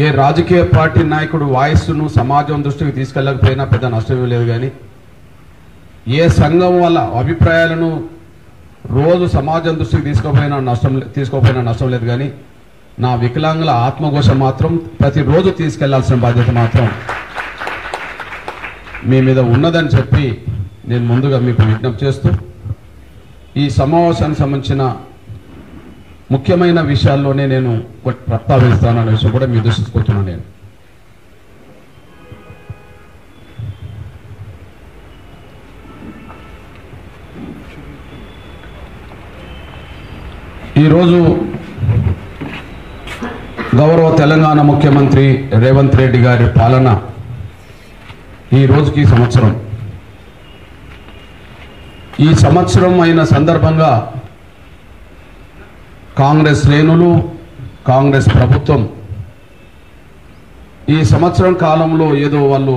ఏ రాజకీయ పార్టీ నాయకుడు వాయిస్ను సమాజం దృష్టికి తీసుకెళ్ళకపోయినా పెద్ద నష్టం లేదు. కానీ ఏ సంఘం వాళ్ళ అభిప్రాయాలను రోజు సమాజం దృష్టికి తీసుకోపోయినా నష్టం లేదు. కానీ నా వికలాంగుల ఆత్మఘోష మాత్రం ప్రతిరోజు తీసుకెళ్లాల్సిన బాధ్యత మాత్రం మీ మీద ఉన్నదని చెప్పి నేను ముందుగా మీకు విజ్ఞప్తి చేస్తూ ఈ సమావేశానికి సంబంధించిన ముఖ్యమైన విషయాల్లోనే నేను ప్రస్తావిస్తానన్న విషయం కూడా మీ దృష్టికి తీసుకొస్తున్నాను. నేను ఈరోజు గౌరవ తెలంగాణ ముఖ్యమంత్రి రేవంత్ రెడ్డి గారి పాలన ఈ రోజుకి సంవత్సరం. ఈ సంవత్సరం అయిన సందర్భంగా కాంగ్రెస్ శ్రేణులు, కాంగ్రెస్ ప్రభుత్వం ఈ సంవత్సరం కాలంలో ఏదో వాళ్ళు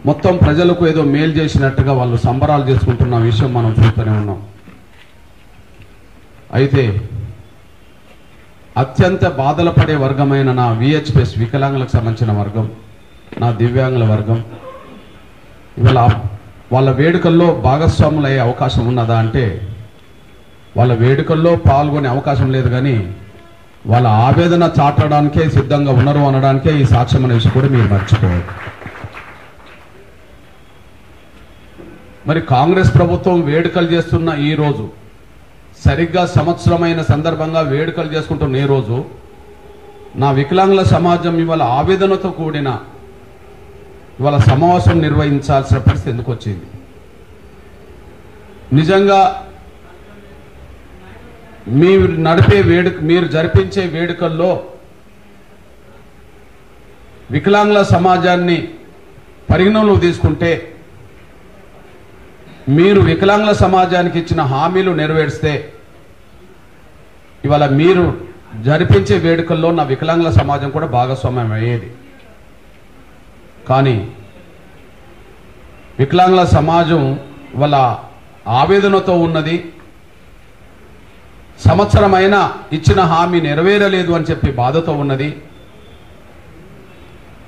మొత్తం ప్రజలకు ఏదో మేలు చేసినట్టుగా వాళ్ళు సంబరాలు చేసుకుంటున్న విషయం మనం చూస్తూనే ఉన్నాం. అయితే అత్యంత బాధలు పడే వర్గమైన నా VHPS వికలాంగులకు సంబంధించిన వర్గం, నా దివ్యాంగుల వర్గం ఇవాళ వాళ్ళ వేడుకల్లో భాగస్వాములు అయ్యే అవకాశం ఉన్నదా అంటే వాళ్ళ వేడుకల్లో పాల్గొనే అవకాశం లేదు. కానీ వాళ్ళ ఆవేదన చాటడానికే సిద్ధంగా ఉన్నారు అనడానికే ఈ సాక్ష్యం అనే విషయం కూడా మీరు మర్చిపోవాలి. మరి కాంగ్రెస్ ప్రభుత్వం వేడుకలు చేస్తున్న ఈ రోజు, సరిగ్గా సంవత్సరమైన సందర్భంగా వేడుకలు చేసుకుంటున్న ఈ రోజు నా వికలాంగుల సమాజం ఇవాళ ఆవేదనతో కూడిన ఇవాళ సమావేశం నిర్వహించాల్సిన పరిస్థితి ఎందుకు వచ్చింది? నిజంగా మీరు జరిపించే వేడుకల్లో వికలాంగుల సమాజాన్ని పరిగణనలో తీసుకుంటే, మీరు వికలాంగుల సమాజానికి ఇచ్చిన హామీలు నెరవేర్స్తే ఇవాళ మీరు జరిపించే వేడుకల్లో నా వికలాంగుల సమాజం కూడా భాగస్వామ్యం అయ్యేది. కానీ వికలాంగుల సమాజం వాళ్ళ ఆవేదనతో ఉన్నది. సంవత్సరమైనా ఇచ్చిన హామీ నెరవేరలేదు అని చెప్పి బాధతో ఉన్నది.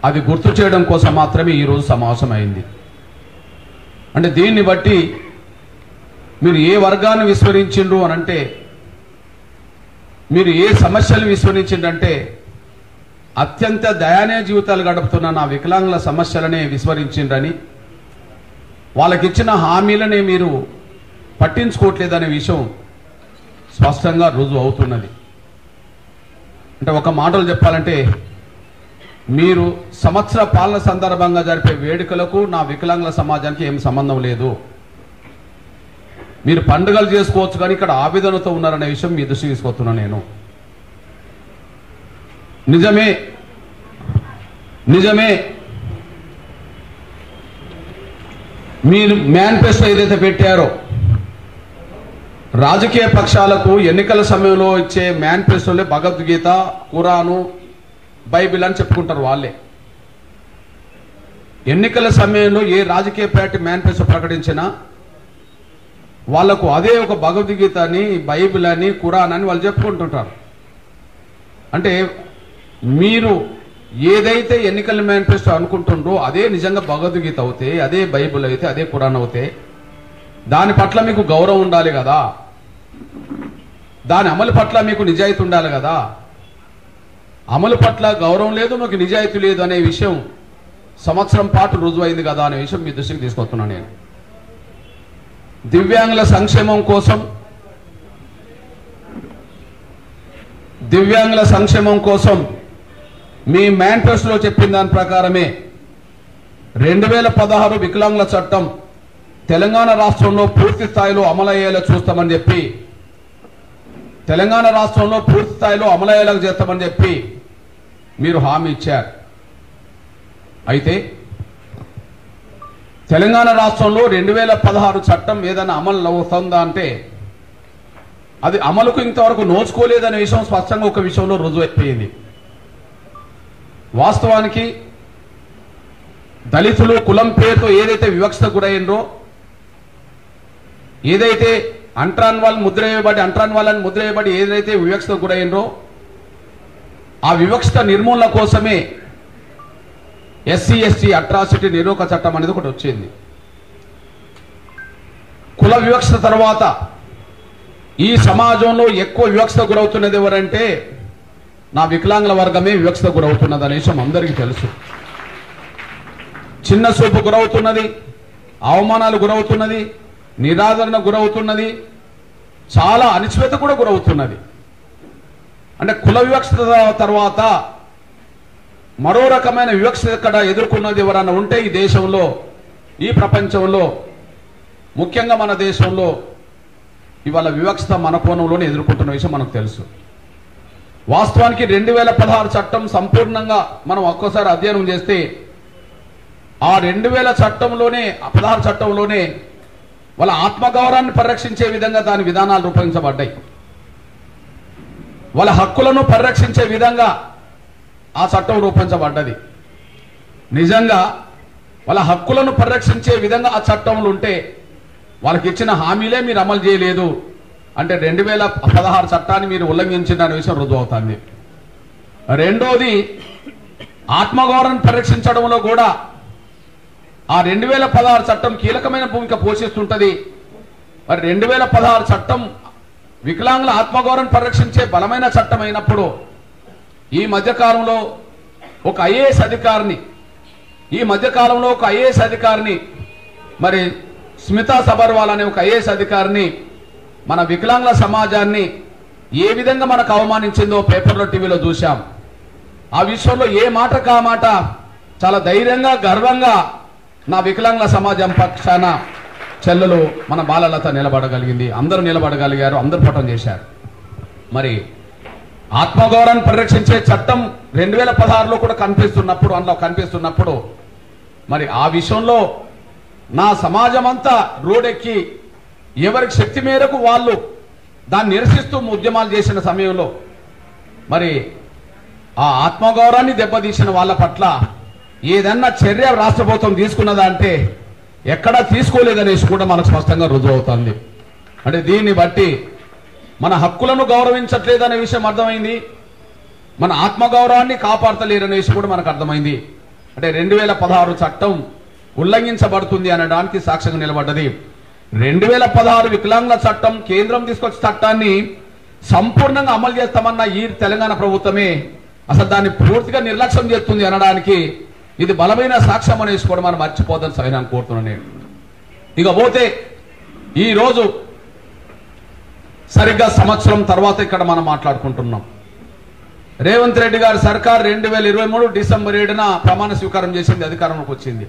అది గుర్తు చేయడం కోసం మాత్రమే ఈరోజు సమావేశం అయింది. అంటే దీన్ని బట్టి మీరు ఏ వర్గాన్ని విస్మరించిండ్రు అనంటే, మీరు ఏ సమస్యలు విస్మరించిండంటే అత్యంత దయానీయ జీవితాలు గడుపుతున్న నా వికలాంగుల సమస్యలనే విస్మరించిండ్రని, వాళ్ళకిచ్చిన హామీలనే మీరు పట్టించుకోవట్లేదనే విషయం స్పష్టంగా రుజువు అవుతున్నది. అంటే ఒక మాటలు చెప్పాలంటే, మీరు సంవత్సర పాలన సందర్భంగా జరిపే వేడుకలకు నా వికలాంగుల సమాజానికి ఏం సంబంధం లేదు. మీరు పండుగలు చేసుకోవచ్చు కానీ ఇక్కడ ఆవేదనతో ఉన్నారనే విషయం మీ దృష్టికి తీసుకొస్తున్నాను నేను. నిజమే మీరు మేనిఫెస్టో ఏదైతే పెట్టారో, రాజకీయ పక్షాలకు ఎన్నికల సమయంలో ఇచ్చే మేనిఫెస్టోలే భగవద్గీత, ఖురాను, బైబిల్ అని చెప్పుకుంటారు వాళ్ళే. ఎన్నికల సమయంలో ఏ రాజకీయ పార్టీ మేనిఫెస్టో ప్రకటించినా వాళ్లకు అదే ఒక భగవద్గీత అని, బైబిల్ అని, ఖురాన్ అని వాళ్ళు చెప్పుకుంటుంటారు. అంటే మీరు ఏదైతే ఎన్నికల మేనిఫెస్టో అనుకుంటుండ్రో అదే నిజంగా భగవద్గీత అవుతే, అదే బైబిల్ అయితే, అదే ఖురాన్ అవుతే దాని పట్ల మీకు గౌరవం ఉండాలి కదా, దాని అమలు పట్ల మీకు నిజాయితీ ఉండాలి కదా. అమలు పట్ల గౌరవం లేదు, మీకు నిజాయితీ లేదు అనే విషయం సంవత్సరం పాటు రుజువైంది కదా అనే విషయం మీ దృష్టికి తీసుకొస్తున్నాను నేను. దివ్యాంగుల సంక్షేమం కోసం మీ మేనిఫెస్టోలో చెప్పిన దాని ప్రకారమే 2016 వికలాంగుల చట్టం తెలంగాణ రాష్ట్రంలో పూర్తి స్థాయిలో అమలయ్యేలా చూస్తామని చెప్పి, తెలంగాణ రాష్ట్రంలో పూర్తి స్థాయిలో అమలయ్యేలా చేస్తామని చెప్పి మీరు హామీ ఇచ్చారు. అయితే తెలంగాణ రాష్ట్రంలో 2016 చట్టం ఏదైనా అమలు అవుతుందా అంటే అది అమలుకు ఇంతవరకు నోచుకోలేదనే విషయం స్పష్టంగా ఒక విషయంలో రుజువైపోయింది. వాస్తవానికి దళితులు కులం పేరుతో ఏదైతే వివక్షత గురైనరో, ఏదైతే అంటరాని వాళ్ళని ముద్ర వేయబడి ఏదైతే వివక్షత గురైనరో ఆ వివక్షత నిర్మూలన కోసమే ఎస్సీ ఎస్టీ అట్రాసిటీ నిరోధక చట్టం అనేది ఒకటి వచ్చింది. కుల వివక్షత తర్వాత ఈ సమాజంలో ఎక్కువ వివక్షత గురవుతున్నది ఎవరంటే నా వికలాంగుల వర్గమే వివక్షత గురవుతున్నది అనే విషయం అందరికీ తెలుసు. చిన్న చూపు గురవుతున్నది, అవమానాలు గురవుతున్నది, నిరాదరణ గురవుతున్నది, చాలా అణచివేత కూడా గురవుతున్నది. అంటే కుల వివక్షత తర్వాత మరో రకమైన వివక్షత ఇక్కడ ఎదుర్కొన్నది ఎవరన్నా ఉంటే ఈ దేశంలో, ఈ ప్రపంచంలో, ముఖ్యంగా మన దేశంలో ఇవాళ వివక్షత మన కోణంలోనే ఎదుర్కొంటున్న విషయం మనకు తెలుసు. వాస్తవానికి 2016 చట్టం సంపూర్ణంగా మనం ఒక్కసారి అధ్యయనం చేస్తే ఆ 2000 చట్టంలోనే 16 చట్టంలోనే వాళ్ళ ఆత్మగౌరవాన్ని పరిరక్షించే విధంగా దాని విధానాలు రూపొందించబడ్డాయి. వాళ్ళ హక్కులను పరిరక్షించే విధంగా ఆ చట్టం రూపొందించబడ్డది. నిజంగా వాళ్ళ హక్కులను పరిరక్షించే విధంగా ఆ చట్టంలో ఉంటే వాళ్ళకి ఇచ్చిన హామీలే మీరు అమలు చేయలేదు అంటే 2016 చట్టాన్ని మీరు ఉల్లంఘించిన అనే విషయం రుజువు అవుతుంది. రెండోది, ఆత్మగౌరవాన్ని పరిరక్షించడంలో కూడా ఆ 2016 చట్టం కీలకమైన భూమిక పోషిస్తుంటది. మరి 2016 చట్టం వికలాంగుల ఆత్మగౌరవాన్ని పరిరక్షించే బలమైన చట్టం అయినప్పుడు ఈ మధ్యకాలంలో ఒక ఐఏఎస్ అధికారిని మరి స్మితా సబర్వాల్ అనే ఒక ఐఏఎస్ అధికారిని మన వికలాంగుల సమాజాన్ని ఏ విధంగా మనకు అవమానించిందో పేపర్లో, టీవీలో చూశాం. ఆ విషయంలో ఏ మాట కా మాట చాలా ధైర్యంగా, గర్వంగా నా వికలాంగుల సమాజం పక్షాన చెల్లెలు మన బాలలత నిలబడగలిగింది. అందరూ నిలబడగలిగారు, అందరూ పోవటం చేశారు. మరి ఆత్మగౌరవాన్ని పరిరక్షించే చట్టం 2016లో కూడా కనిపిస్తున్నప్పుడు మరి ఆ విషయంలో నా సమాజం అంతా రోడెక్కి ఎవరికి శక్తి మేరకు వాళ్ళు దాన్ని నిరసిస్తూ ఉద్యమాలు చేసిన సమయంలో మరి ఆ ఆత్మగౌరవాన్ని దెబ్బతీసిన వాళ్ళ పట్ల ఏదన్నా చర్య రాష్ట్ర ప్రభుత్వం తీసుకున్నదా అంటే ఎక్కడా తీసుకోలేదనేసి కూడా మనకు స్పష్టంగా రుజువు అవుతుంది. అంటే దీన్ని బట్టి మన హక్కులను గౌరవించట్లేదనే విషయం అర్థమైంది, మన ఆత్మగౌరవాన్ని కాపాడతలేరనే విషయం కూడా మనకు అర్థమైంది. అంటే 2016 చట్టం ఉల్లంఘించబడుతుంది అనడానికి సాక్ష్యంగా నిలబడ్డది. 2016 వికలాంగుల చట్టం కేంద్రం తీసుకొచ్చే చట్టాన్ని సంపూర్ణంగా అమలు చేస్తామన్న ఈ తెలంగాణ ప్రభుత్వమే అసలు దాన్ని పూర్తిగా నిర్లక్ష్యం చేస్తుంది అనడానికి ఇది బలమైన సాక్ష్యం అనేసి కూడా మనం మర్చిపోదని సైనాన్ని కోరుతున్నాను నేను. ఇక పోతే ఈ రోజు సరిగ్గా సంవత్సరం తర్వాత ఇక్కడ మనం మాట్లాడుకుంటున్నాం. రేవంత్ రెడ్డి గారి సర్కార్ 2023 డిసెంబర్ 7న ప్రమాణ స్వీకారం చేసింది, అధికారంలోకి వచ్చింది.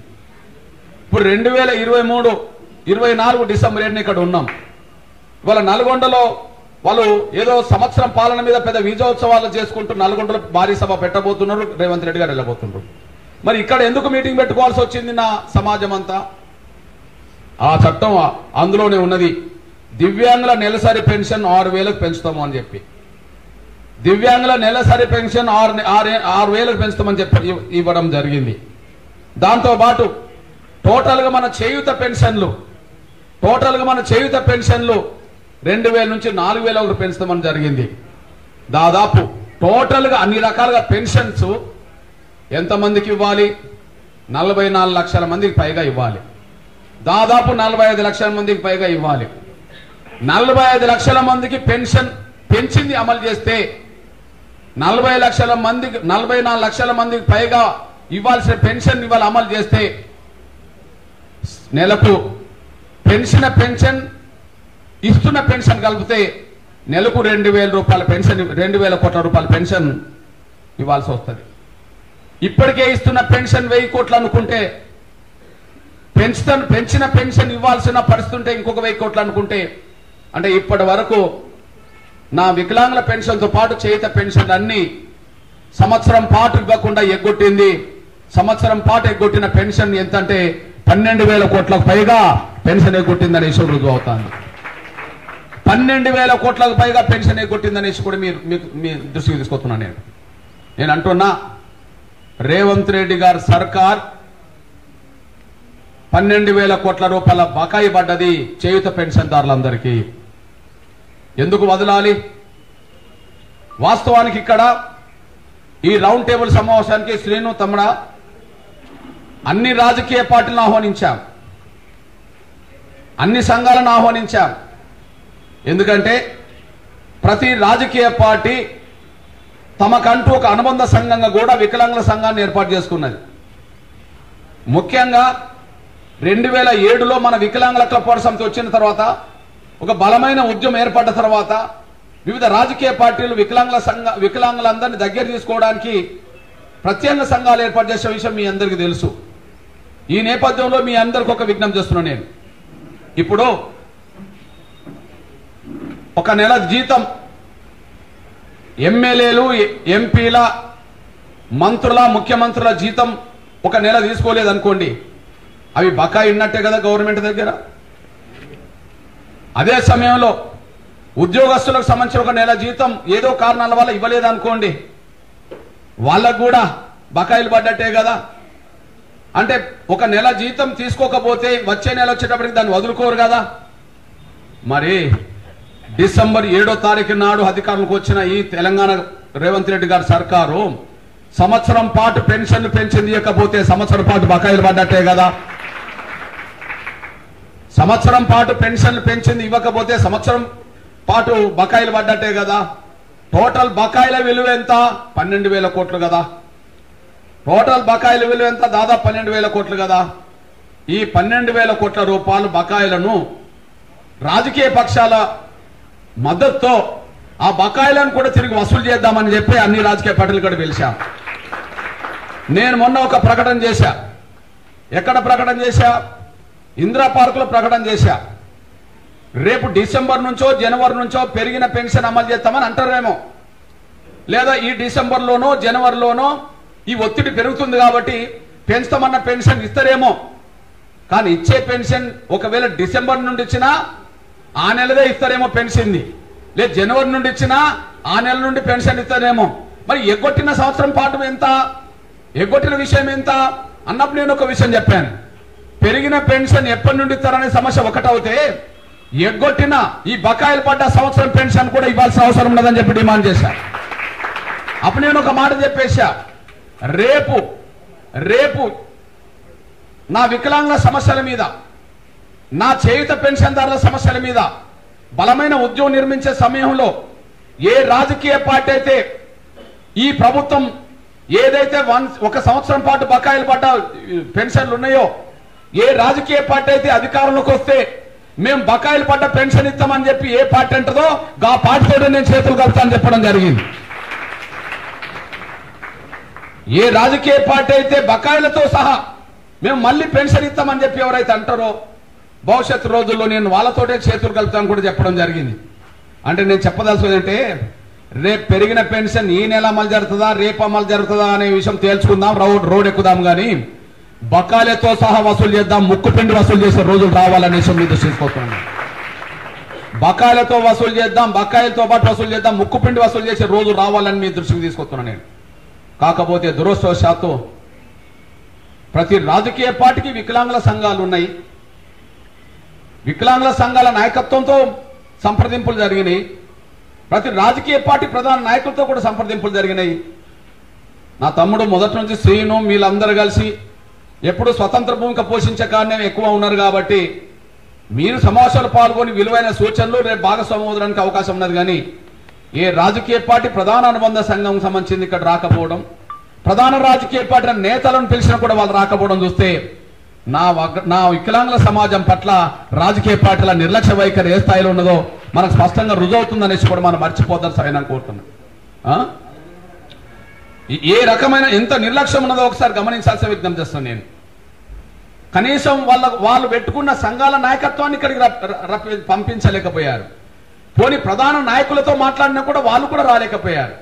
ఇప్పుడు 2024 డిసెంబర్ 7న ఇక్కడ ఉన్నాం. ఇవాళ నల్గొండలో వాళ్ళు ఏదో సంవత్సరం పాలన మీద పెద్ద విజయోత్సవాలు చేసుకుంటూ నల్గొండలో భారీ సభ పెట్టబోతున్నారు, రేవంత్ రెడ్డి గారు వెళ్ళబోతున్నారు. మరి ఇక్కడ ఎందుకు మీటింగ్ పెట్టుకోవాల్సి వచ్చింది నా సమాజం అంతా? ఆ చట్టం అందులోనే ఉన్నది. దివ్యాంగుల నెలసరి పెన్షన్ 6,000కు పెంచుతాము అని చెప్పి, దివ్యాంగుల నెలసరి పెన్షన్ 6,000కు పెంచుతామని చెప్పి ఇవ్వడం జరిగింది. దాంతో పాటు టోటల్గా మన చేయూత పెన్షన్లు 2,000 నుంచి 4,000 పెంచుతామని జరిగింది. దాదాపు టోటల్గా అన్ని రకాలుగా పెన్షన్స్ ఎంతమందికి ఇవ్వాలి? 44 లక్షల మందికి పైగా ఇవ్వాలి. దాదాపు 45 లక్షల మందికి పైగా ఇవ్వాలి. 45 లక్షల మందికి పెన్షన్ పెంచింది అమలు చేస్తే 44 లక్షల మందికి పైగా ఇవ్వాల్సిన పెన్షన్ ఇవాళ అమలు చేస్తే నెలకు పెన్షన్ ఇస్తున్న పెన్షన్ కలిపితే నెలకు 2,000 రూపాయల పెన్షన్, 2,000 కోట్ల రూపాయల పెన్షన్ ఇవ్వాల్సి వస్తుంది. ఇప్పటికే ఇస్తున్న పెన్షన్ 1,000 కోట్లు అనుకుంటే పెంచిన పెన్షన్ ఇవ్వాల్సిన పరిస్థితి ఉంటే ఇంకొక 1,000 కోట్లు అనుకుంటే అంటే ఇప్పటి వరకు నా వికలాంగుల పెన్షన్తో పాటు చేయుత పెన్షన్ అన్ని సంవత్సరం పాటు ఇవ్వకుండా ఎగ్గొట్టింది. సంవత్సరం పాటు ఎగ్గొట్టిన పెన్షన్ ఎంత అంటే 12,000 కోట్లకు పైగా పెన్షన్ ఎగ్గొట్టిందనే విషయం రుజువు అవుతుంది. 12,000 కోట్లకు పైగా పెన్షన్ ఎగ్గొట్టిందనేసి కూడా మీ దృష్టికి తీసుకొస్తున్నాను నేను అంటున్నా. రేవంత్ రెడ్డి గారి సర్కార్ 12,000 కోట్ల రూపాయల బకాయి పడ్డది చేయుత పెన్షన్దారులందరికీ. ఎందుకు వదలాలి? వాస్తవానికి ఇక్కడ ఈ రౌండ్ టేబుల్ సమావేశానికి శ్రీను తమ్ముడ అన్ని రాజకీయ పార్టీలను ఆహ్వానించాం, అన్ని సంఘాలను ఆహ్వానించాం. ఎందుకంటే ప్రతి రాజకీయ పార్టీ తమకంటూ ఒక అనుబంధ సంఘంగా కూడా వికలాంగుల సంఘాన్ని ఏర్పాటు చేసుకున్నది. ముఖ్యంగా 2007లో మన వికలాంగుల క్లబ్ పోరాట సమితి వచ్చిన తర్వాత, ఒక బలమైన ఉద్యమం ఏర్పడ్డ తర్వాత వివిధ రాజకీయ పార్టీలు వికలాంగులందరినీ దగ్గర తీసుకోవడానికి ప్రత్యేక సంఘాలు ఏర్పాటు చేసే విషయం మీ అందరికీ తెలుసు. ఈ నేపథ్యంలో మీ అందరికి ఒక విజ్ఞప్తి చేస్తున్నాను. నేను ఇప్పుడు ఒక నెల జీతం ఎమ్మెల్యేలు, ఎంపీల, మంత్రుల, ముఖ్యమంత్రుల జీతం ఒక నెల తీసుకోలేదు అనుకోండి, అవి బకాయి ఉన్నట్టే కదా గవర్నమెంట్ దగ్గర. అదే సమయంలో ఉద్యోగస్తులకు సంబంధించిన ఒక నెల జీతం ఏదో కారణాల వల్ల ఇవ్వలేదనుకోండి, వాళ్ళకు కూడా బకాయిలు పడ్డట్టే కదా. అంటే ఒక నెల జీతం తీసుకోకపోతే వచ్చే నెల వచ్చేటప్పటికి దాన్ని వదులుకోరు కదా. మరి డిసెంబర్ 7వ తారీఖు నాడు అధికారంలోకి వచ్చిన ఈ తెలంగాణ రేవంత్ రెడ్డి గారి సర్కారు సంవత్సరం పాటు పెన్షన్లు పెంచింది, ఇవ్వకపోతే సంవత్సరం పాటు బకాయిలు పడ్డట్టే కదా. సంవత్సరం పాటు పెన్షన్లు పెంచింది, ఇవ్వకపోతే సంవత్సరం పాటు బకాయిలు పడ్డట్టే కదా. టోటల్ బకాయిల విలువ ఎంత? 12,000 కోట్లు కదా. టోటల్ బకాయిల విలువ ఎంత? దాదాపు 12,000 కోట్లు కదా. ఈ 12,000 కోట్ల రూపాయలు బకాయిలను రాజకీయ పక్షాల మద్దతుతో ఆ బకాయిలను కూడా తిరిగి వసూలు చేద్దామని చెప్పి అన్ని రాజకీయ పార్టీలు కూడా పిలిచాం. నేను మొన్న ఒక ప్రకటన చేశా. ఎక్కడ ప్రకటన చేశా? ఇందిరా పార్కులో ప్రకటన చేశా. రేపు డిసెంబర్ నుంచో జనవరి నుంచో పెరిగిన పెన్షన్ అమలు చేస్తామని అంటారేమో, లేదా ఈ డిసెంబర్లోనో జనవరిలోనో ఈ ఒత్తిడి పెరుగుతుంది కాబట్టి పెంచుతామన్న పెన్షన్ ఇస్తారేమో. కానీ ఇచ్చే పెన్షన్ ఒకవేళ డిసెంబర్ నుండి ఇచ్చినా ఆ నెలదే ఇస్తారేమో పెన్షన్ది, లేదు జనవరి నుండి ఇచ్చినా ఆ నెల నుండి పెన్షన్ ఇస్తారేమో. మరి ఎగ్గొట్టిన సంవత్సరం పాటు ఎంత, ఎగ్గొట్టిన విషయం ఎంత అన్నప్పుడు నేను ఒక విషయం చెప్పాను. పెరిగిన పెన్షన్ ఎప్పటి నుండి ఇస్తారనే సమస్య ఒకటవుతే, ఎగ్గొట్టిన ఈ బకాయిలు పడ్డ సంవత్సరం పెన్షన్ కూడా ఇవ్వాల్సిన అవసరం ఉన్నదని చెప్పి డిమాండ్ చేశా. అప్పుడు నేను ఒక మాట చెప్పేశా, రేపు నా వికలాంగుల సమస్యల మీద, నా చేయుత పెన్షన్దారుల సమస్యల మీద బలమైన ఉద్యమం నిర్మించే సమయంలో ఏ రాజకీయ పార్టీ అయితే ఈ ప్రభుత్వం ఏదైతే ఒక సంవత్సరం పాటు బకాయిలు పడ్డ పెన్షన్లు ఉన్నాయో, ఏ రాజకీయ పార్టీ అయితే అధికారంలోకి వస్తే మేము బకాయిలు పడ్డ పెన్షన్ ఇస్తామని చెప్పి ఏ పార్టీ అంటదో ఆ పార్టీతో నేను చేతులు కలుపుతానని చెప్పడం జరిగింది. ఏ రాజకీయ పార్టీ అయితే బకాయిలతో సహా మేము మళ్ళీ పెన్షన్ ఇస్తామని చెప్పి ఎవరైతే అంటారో భవిష్యత్తు రోజుల్లో నేను వాళ్ళతోటే చేతులు కలుపుతాను కూడా చెప్పడం జరిగింది. అంటే నేను చెప్పదలుచుకుందంటే, రేపు పెరిగిన పెన్షన్ ఈ నెల అమలు జరుగుతుందా రేపు అమలు జరుగుతుందా అనే విషయం తేల్చుకుందాం, రోడ్ ఎక్కుదాం. కానీ బకాయిలతో సహా వసూలు చేద్దాం, ముక్కుపిండి వసూలు చేసే రోజులు రావాలనే విషయం మీద తీసుకొస్తున్నాను. బకాయిలతో వసూలు చేద్దాం, బకాయిలతో పాటు వసూలు చేద్దాం, ముక్కుపిండి వసూలు చేసే రోజులు రావాలని మీ దృష్టికి తీసుకొస్తున్నాను నేను. కాకపోతే దురదృష్టవశాత్తు ప్రతి రాజకీయ పార్టీకి వికలాంగుల సంఘాలు ఉన్నాయి. వికలాంగుల సంఘాల నాయకత్వంతో సంప్రదింపులు జరిగినాయి. ప్రతి రాజకీయ పార్టీ ప్రధాన నాయకులతో కూడా సంప్రదింపులు జరిగినాయి. నా తమ్ముడు మొదటి నుంచి శ్రీను వీళ్ళందరూ కలిసి ఎప్పుడు స్వతంత్ర భూమిక పోషించే కారణం ఎక్కువ ఉన్నారు కాబట్టి మీరు సమావేశాలు పాల్గొని విలువైన సూచనలు రేపు భాగస్వామ్యం అవడానికి అవకాశం ఉన్నది. కానీ ఏ రాజకీయ పార్టీ ప్రధాన అనుబంధ సంఘం సంబంధించింది ఇక్కడ రాకపోవడం, ప్రధాన రాజకీయ పార్టీ నేతలను పిలిచినా కూడా వాళ్ళు రాకపోవడం చూస్తే నా వికలాంగుల సమాజం పట్ల రాజకీయ పార్టీల నిర్లక్ష్య వైఖరి ఏ స్థాయిలో ఉన్నదో మనకు స్పష్టంగా రుజువుతుందనేసి కూడా మనం మర్చిపోద్దాం సరైన కోరుతున్నాం. ఏ రకమైన ఎంత నిర్లక్ష్యం ఉన్నదో ఒకసారి గమనించాల్సిన విజ్ఞప్తి చేస్తాను నేను. కనీసం వాళ్ళు పెట్టుకున్న సంఘాల నాయకత్వాన్ని ఇక్కడికి పంపించలేకపోయారు. పోనీ ప్రధాన నాయకులతో మాట్లాడినా కూడా వాళ్ళు కూడా రాలేకపోయారు.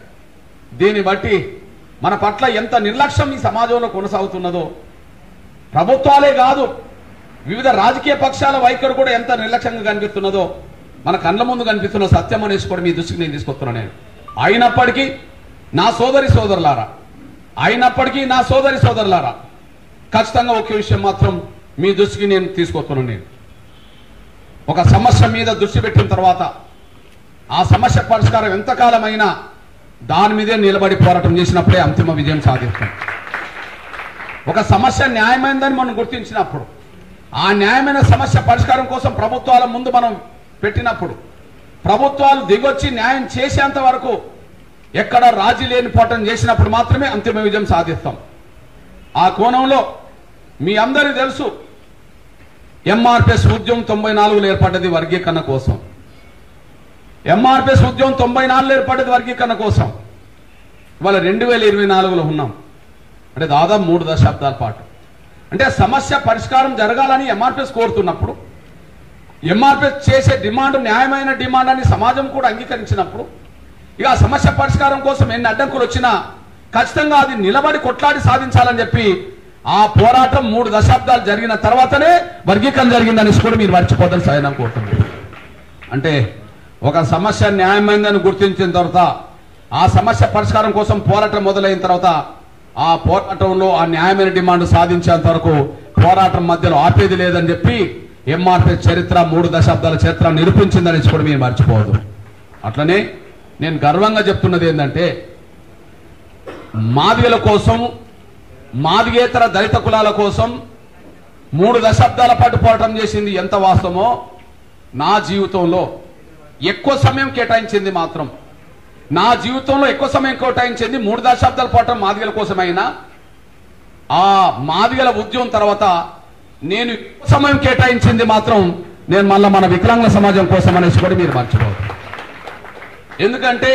దీన్ని బట్టి మన పట్ల ఎంత నిర్లక్ష్యం ఈ సమాజంలో కొనసాగుతున్నదో, ప్రభుత్వాలే కాదు వివిధ రాజకీయ పక్షాల వైఖరి కూడా ఎంత నిర్లక్ష్యంగా కనిపిస్తున్నదో మన కళ్ళ ముందు కనిపిస్తున్న సత్యం అనేసి కూడా మీ దృష్టికి నేను తీసుకొస్తున్నాను. నేను అయినప్పటికీ నా సోదరి సోదరులారా ఖచ్చితంగా ఒకే విషయం మాత్రం మీ దృష్టికి నేను తీసుకొస్తున్నాను. నేను ఒక సమస్య మీద దృష్టి పెట్టిన తర్వాత ఆ సమస్య పరిష్కారం ఎంతకాలమైనా దాని మీదే నిలబడి పోరాటం చేసినప్పుడే అంతిమ విజయం సాధిస్తాం. ఒక సమస్య న్యాయమైందని మనం గుర్తించినప్పుడు, ఆ న్యాయమైన సమస్య పరిష్కారం కోసం ప్రభుత్వాల ముందు మనం పెట్టినప్పుడు, ప్రభుత్వాలు దిగొచ్చి న్యాయం చేసేంత వరకు ఎక్కడ రాజీ లేని పోరాటం చేసినప్పుడు మాత్రమే అంతిమ విజయం సాధిస్తాం. ఆ కోణంలో మీ అందరికీ తెలుసు, ఎంఆర్పిఎస్ ఉద్యమం 94లో ఏర్పడ్డది వర్గీకరణ కోసం. ఎంఆర్పిఎస్ ఉద్యమం 94లో ఏర్పడ్డది వర్గీకరణ కోసం. ఇవాళ 2024లో ఉన్నాం. అంటే దాదాపు 3 దశాబ్దాల పాటు. అంటే సమస్య పరిష్కారం జరగాలని ఎంఆర్పిఎస్ కోరుతున్నప్పుడు, ఎంఆర్పిఎస్ చేసే డిమాండ్ న్యాయమైన డిమాండ్ అని సమాజం కూడా అంగీకరించినప్పుడు, ఇక ఆ సమస్య పరిష్కారం కోసం ఎన్ని అడ్డంకులు వచ్చినా ఖచ్చితంగా అది నిలబడి కొట్లాడి సాధించాలని చెప్పి ఆ పోరాటం 3 దశాబ్దాలు జరిగిన తర్వాతనే వర్గీకరణ జరిగిందని కూడా మీరు మర్చిపోదని సాయం కోరుతున్నారు. అంటే ఒక సమస్య న్యాయమైందని గుర్తించిన తర్వాత, ఆ సమస్య పరిష్కారం కోసం పోరాటం మొదలైన తర్వాత, ఆ పోరాటంలో ఆ న్యాయమైన డిమాండ్ సాధించేంత వరకు పోరాటం మధ్యలో ఆపేది లేదని చెప్పి ఎంఆర్పిఎస్ చరిత్ర 3 దశాబ్దాల చరిత్ర నిరూపించిందని కూడా మీరు మర్చిపోవద్దు. అట్లనే నేను గర్వంగా చెప్తున్నది ఏంటంటే, మాదిగల కోసం, మాదిగేతర దళిత కులాల కోసం 3 దశాబ్దాల పాటు పోరాటం చేసింది ఎంత వాస్తవమో, నా జీవితంలో ఎక్కువ సమయం కేటాయించింది మాత్రం, నా జీవితంలో ఎక్కువ సమయం కేటాయించింది 3 దశాబ్దాల పోరాటం మాదిగల కోసమైనా, ఆ మాదిగల ఉద్యమం తర్వాత నేను ఎక్కువ సమయం కేటాయించింది మాత్రం నేను మళ్ళీ మన వికలాంగుల సమాజం కోసం అనేసి కూడా మీరు మర్చిపోవద్దు. ఎందుకంటే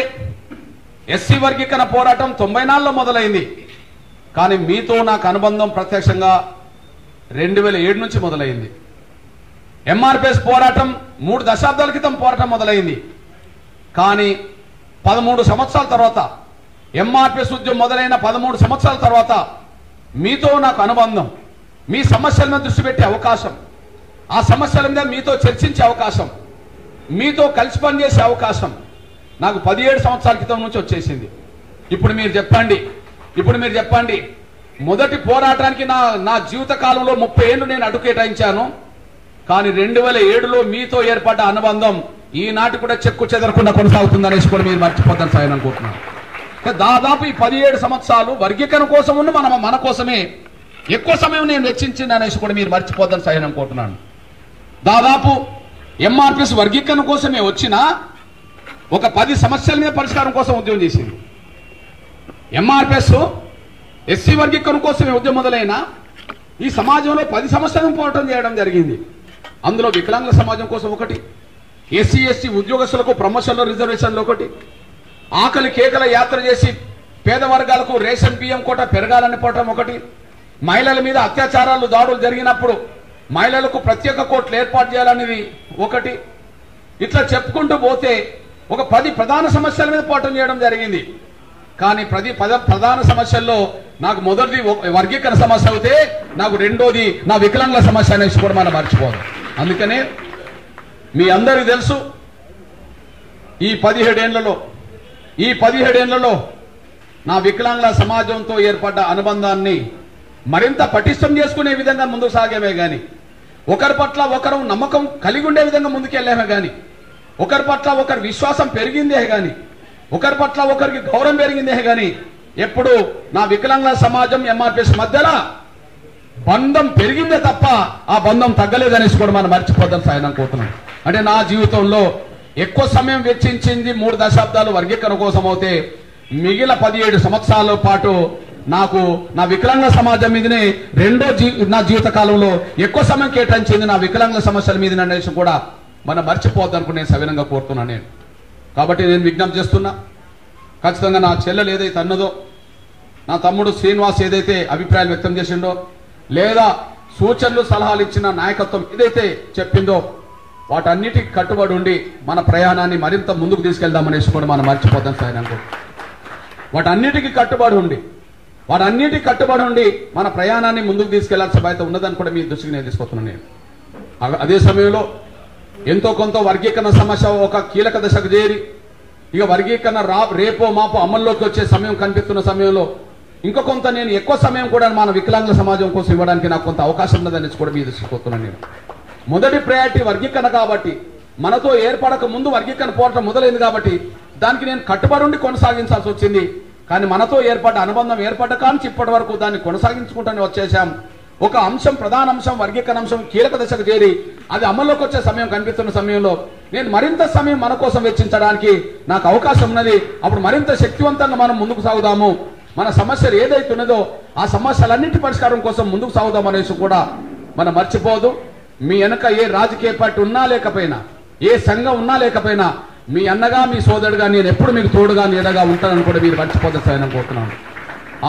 ఎస్సీ వర్గీకరణ పోరాటం 94లో మొదలైంది. కానీ మీతో నాకు అనుబంధం ప్రత్యక్షంగా 2007 నుంచి మొదలైంది. ఎంఆర్పిఎస్ పోరాటం 3 దశాబ్దాల క్రితం పోరాటం మొదలైంది. కానీ 13 సంవత్సరాల తర్వాత, ఎంఆర్పిఎస్ ఉద్యమం మొదలైన 13 సంవత్సరాల తర్వాత మీతో నాకు అనుబంధం, మీ సమస్యల మీద దృష్టి పెట్టే అవకాశం, ఆ సమస్యల మీద మీతో చర్చించే అవకాశం, మీతో కలిసి పనిచేసే అవకాశం నాకు 17 సంవత్సరాల క్రితం నుంచి వచ్చేసింది. ఇప్పుడు మీరు చెప్పండి, మొదటి పోరాటానికి నా జీవిత కాలంలో 30 ఏళ్ళు నేను అడ్డు కేటాయించాను. కానీ 2007లో మీతో ఏర్పడ్డ అనుబంధం ఈనాటి కూడా చెక్కు చెదరకుండా కొనసాగుతుందనేసి కూడా మీరు మర్చిపోతాను సాయం అనుకుంటున్నాను. దాదాపు ఈ 17 సంవత్సరాలు వర్గీకరణ కోసం మన కోసమే ఎక్కువ సమయం నేను వెచ్చించింది అనేసి కూడా మీరు మర్చిపోతాను సాయం అనుకుంటున్నాను. దాదాపు ఎంఆర్పిఎస్ వర్గీకరణ కోసమే వచ్చిన ఒక 10 సమస్యల మీద పరిష్కారం కోసం ఉద్యమం చేసింది. ఎంఆర్పిఎస్ ఎస్సీ వర్గీకరణ కోసమే ఉద్యమం మొదలైన ఈ సమాజంలో 10 సమస్యలను పోరాటం చేయడం జరిగింది. అందులో వికలాంగుల సమాజం కోసం ఒకటి, ఎస్సీ ఎస్టీ ఉద్యోగస్తులకు ప్రమోషన్లో రిజర్వేషన్లు ఒకటి, ఆకలి కేకల యాత్ర చేసి పేద వర్గాలకు రేషన్ బియ్యం కోట పెరగాలని పోవటం ఒకటి, మహిళల మీద అత్యాచారాలు దాడులు జరిగినప్పుడు మహిళలకు ప్రత్యేక కోర్టులు ఏర్పాటు చేయాలనేది ఒకటి. ఇట్లా చెప్పుకుంటూ పోతే ఒక 10 ప్రధాన సమస్యల మీద పోరాటం చేయడం జరిగింది. కానీ ప్రధాన సమస్యల్లో నాకు మొదటిది వర్గీకరణ సమస్య అయితే, నాకు రెండోది నా వికలాంగుల సమస్య అనేసి కూడా మనం మర్చిపోదు. అందుకనే మీ అందరికీ తెలుసు, ఈ 17 ఏళ్లలో నా వికలాంగుల సమాజంతో ఏర్పడ్డ అనుబంధాన్ని మరింత పటిష్టం చేసుకునే విధంగా ముందుకు సాగామే గాని, ఒకరి పట్ల ఒకరు నమ్మకం కలిగి ఉండే విధంగా ముందుకెళ్ళామే గాని, ఒకరి పట్ల ఒకరి విశ్వాసం పెరిగిందే గాని, ఒకరి పట్ల ఒకరికి గౌరవం పెరిగిందే గాని, ఎప్పుడు నా వికలాంగుల సమాజం ఎంఆర్పిఎస్ మధ్యలో బంధం పెరిగిందే తప్ప ఆ బంధం తగ్గలేదనేసి కూడా మనం మర్చిపోద్దాం సాయం అనుకుంటున్నాం. అంటే నా జీవితంలో ఎక్కువ సమయం వెచ్చించింది 3 దశాబ్దాలు వర్గీకరణ కోసం అయితే, మిగిలిన 17 సంవత్సరాల పాటు నాకు నా వికలాంగుల సమాజం మీదనే నా జీవిత కాలంలో ఎక్కువ సమయం కేటాయించింది నా వికలాంగుల సమస్యల మీద అనేసి కూడా మనం మర్చిపోవద్దనుకుని నేను సవినంగా కోరుతున్నాను నేను. కాబట్టి నేను విజ్ఞప్తి చేస్తున్నా, ఖచ్చితంగా నా చెల్లెలు ఏదైతే అన్నదో, నా తమ్ముడు శ్రీనివాస్ ఏదైతే అభిప్రాయాలు వ్యక్తం చేసిండో, లేదా సూచనలు సలహాలు ఇచ్చిన నాయకత్వం ఏదైతే చెప్పిందో, వాటన్నిటికి కట్టుబడి ఉండి మన ప్రయాణాన్ని మరింత ముందుకు తీసుకెళ్దామనేసి కూడా మనం మర్చిపోతాం సార్ అనుకో. వాటన్నిటికీ కట్టుబడి ఉండి మన ప్రయాణాన్ని ముందుకు తీసుకెళ్లాల్సిన బాధ్యత ఉన్నదని కూడా మీ దృష్టికి నేను తీసుకొస్తున్నాను నేను. అదే సమయంలో ఎంతో కొంత వర్గీకరణ సమస్య ఒక కీలక దశకు చేరి, ఇక వర్గీకరణ రేపో మాపో అమల్లోకి వచ్చే సమయం కనిపిస్తున్న సమయంలో ఇంకా కొంత నేను ఎక్కువ సమయం కూడా మన వికలాంగుల సమాజం కోసం ఇవ్వడానికి నాకు కొంత అవకాశం ఉన్నదని కూడా మీ దృష్టికి వస్తున్నాను నేను. మొదటి ప్రయారిటీ వర్గీకరణ కాబట్టి, మనతో ఏర్పడక ముందు వర్గీకరణ పోరాటం మొదలైంది కాబట్టి దానికి నేను కట్టుబడి ఉండి కొనసాగించాల్సి వచ్చింది. కానీ మనతో ఏర్పడ్డ అనుబంధం ఏర్పడ్డ కానీ ఇప్పటి వరకు దాన్ని కొనసాగించుకుంటూనే వచ్చేసాం. ఒక అంశం, ప్రధాన అంశం, వర్గీకరణ అంశం కీలక దశకు చేరి అది అమల్లోకి వచ్చే సమయం కనిపిస్తున్న సమయంలో నేను మరింత సమయం మన కోసం వెచ్చించడానికి నాకు అవకాశం ఉన్నది. అప్పుడు మరింత శక్తివంతంగా మనం ముందుకు సాగుదాము. మన సమస్యలు ఏదైతే ఉన్నదో ఆ సమస్యలన్నింటి పరిష్కారం కోసం ముందుకు సాగుదాం అనేసి కూడా మనం మర్చిపోదు. మీ వెనక ఏ రాజకీయ పార్టీ ఉన్నా లేకపోయినా, ఏ సంఘం ఉన్నా లేకపోయినా, మీ అన్నగా మీ సోదరుడుగా నేను ఎప్పుడు మీకు తోడుగా నీడగా ఉంటానని కూడా మీరు మర్చిపోతే సాయం కోరుతున్నాను.